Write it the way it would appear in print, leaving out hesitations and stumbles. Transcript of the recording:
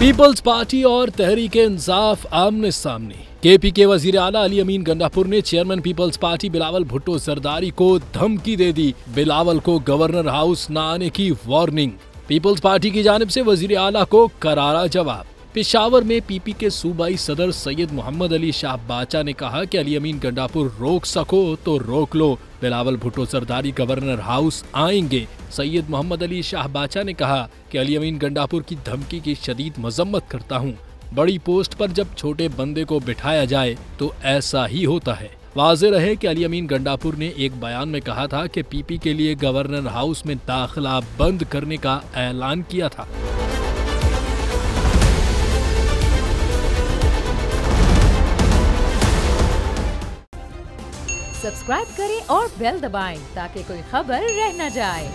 Peoples party और तहरीक-ए-इंसाफ आमने सामने। केपी के वजीर आला अली अमीन गंडापुर ने chairman Peoples Party Bilawal Bhutto Zardari को धमकी दे दी। बिलावल को गवर्नर हाउस न आने की वार्निंग। पीपल्स पार्टी की जानिब से वजीर आला को करारा जवाब। पेशावर में पीपी के सूबाई सदर सैयद मोहम्मद अली शाह बाचा ने कहा कि अली अमीन गंडापुर रोक सको तो रोक लो, बिलावल भुट्टो जरदारी गवर्नर हाउस आएंगे। सैयद मोहम्मद अली शाह बाचा ने कहा कि अली अमीन गंडापुर की धमकी की शदीद मजम्मत करता हूँ। बड़ी पोस्ट पर जब छोटे बंदे को बिठाया जाए तो ऐसा ही होता है। वाज़ेह रहे कि अली अमीन गंडापुर ने एक बयान में कहा था कि पीपी के लिए गवर्नर हाउस में दाखिला बंद करने का ऐलान किया था। सब्सक्राइब करें और बेल दबाएं ताकि कोई खबर रह न जाए।